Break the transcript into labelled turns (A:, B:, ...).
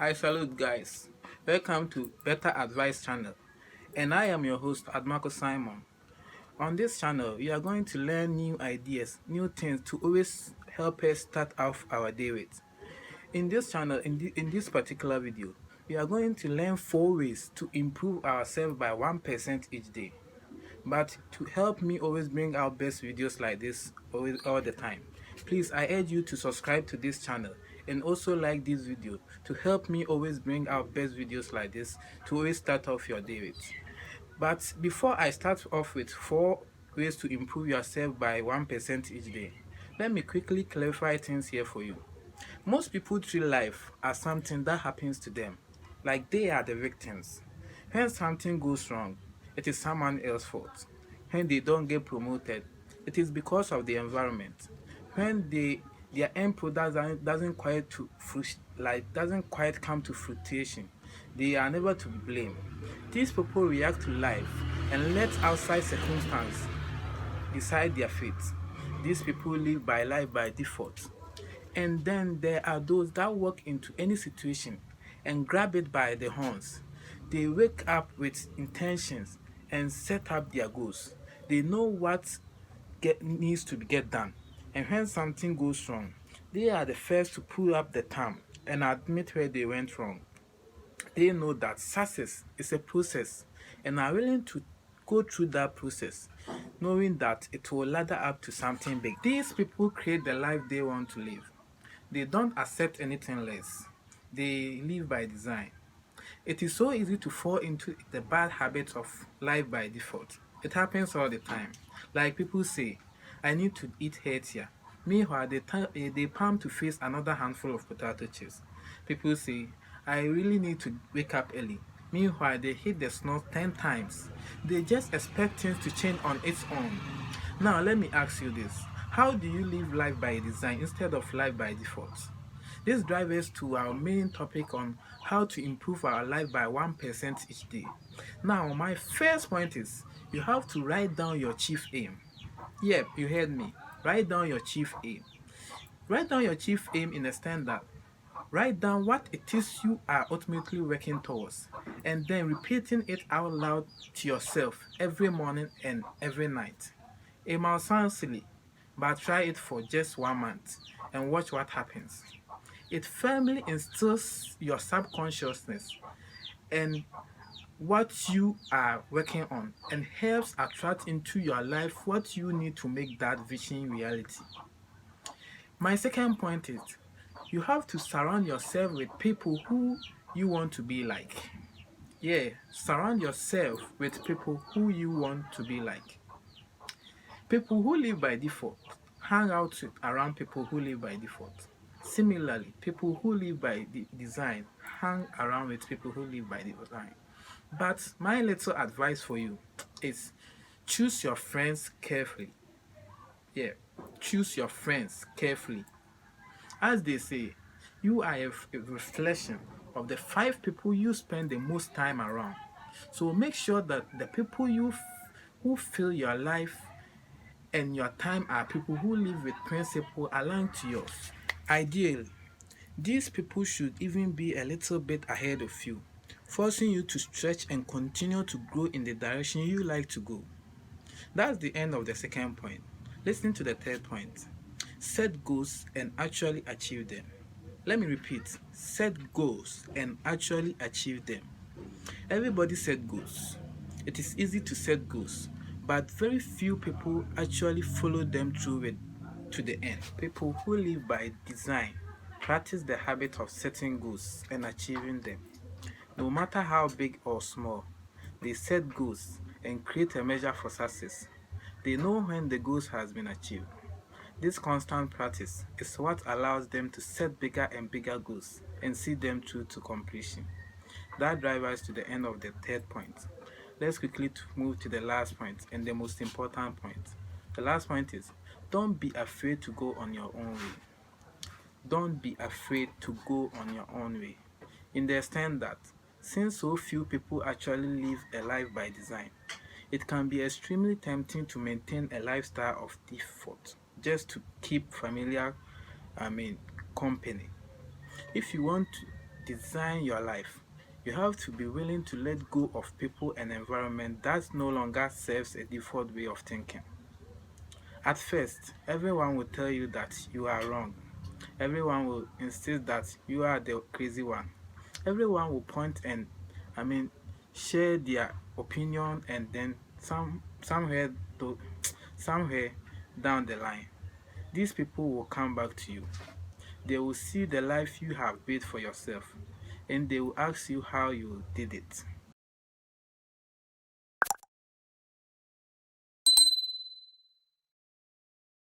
A: I salute guys. Welcome to Better Advice channel. And I am your host Admarco Simon. On this channel, we are going to learn new ideas, new things to always help us start off our day with. In this channel, in this particular video, we are going to learn 4 ways to improve ourselves by 1% each day. But to help me always bring out best videos like this always all the time, please I urge you to subscribe to this channel and also like this video to help me always bring out best videos like this to always start off your day with. But before I start off with 4 ways to improve yourself by 1% each day, let me quickly clarify things here for you. Most people treat life as something that happens to them, like they are the victims. When something goes wrong, it is someone else's fault. When they don't get promoted, it is because of the environment. When their end product doesn't quite come to fruition, they are never to be blamed. These people react to life and let outside circumstance decide their fate. These people live by life by default. And then there are those that walk into any situation and grab it by the horns. They wake up with intentions and set up their goals. They know what needs to get done. And when something goes wrong, they are the first to pull up the thumb and admit where they went wrong. They know that success is a process and are willing to go through that process, knowing that it will ladder up to something big. These people create the life they want to live. They don't accept anything less. They live by design. It is so easy to fall into the bad habits of life by default. It happens all the time. Like people say, I need to eat healthier. Meanwhile, they pump to face another handful of potato chips. People say, I really need to wake up early. Meanwhile, they hit the snooze 10 times. They just expect things to change on its own. Now, let me ask you this. How do you live life by design instead of life by default? This drives us to our main topic on how to improve our life by 1% each day. Now, my first point is you have to write down your chief aim. Yep, you heard me. Write down your chief aim. Write down your chief aim in the standard. Write down what it is you are ultimately working towards and then repeating it out loud to yourself every morning and every night. It might sound silly, but try it for just 1 month and watch what happens. It firmly instills your subconsciousness and what you are working on and helps attract into your life what you need to make that vision reality. My second point is you have to surround yourself with people who you want to be like. Yeah, surround yourself with people who you want to be like. People who live by default hang out around people who live by default. Similarly, people who live by design hang around with people who live by design. But my little advice for you is choose your friends carefully. Yeah, choose your friends carefully. As they say, you are a reflection of the 5 people you spend the most time around. So make sure that the people who fill your life and your time are people who live with principles aligned to yours. Ideally, these people should even be a little bit ahead of you, forcing you to stretch and continue to grow in the direction you like to go. That's the end of the second point. Listen to the third point. Set goals and actually achieve them. Let me repeat. Set goals and actually achieve them. Everybody set goals. It is easy to set goals, but very few people actually follow them through it to the end. People who live by design practice the habit of setting goals and achieving them. No matter how big or small, they set goals and create a measure for success. They know when the goals has been achieved. This constant practice is what allows them to set bigger and bigger goals and see them through to completion. That drives us to the end of the third point. Let's quickly move to the last point and the most important point. The last point is don't be afraid to go on your own way. Don't be afraid to go on your own way. Understand that since so few people actually live a life by design, it can be extremely tempting to maintain a lifestyle of default just to keep familiar company. If you want design your life. You have to be willing to let go of people and environment that no longer serves a default way of thinking. At first, everyone will tell you that you are wrong. Everyone will insist that you are the crazy one. Everyone will point and, I mean, share their opinion, and then to, somewhere down the line, these people will come back to you. They will see the life you have built for yourself, and they will ask you how you did it.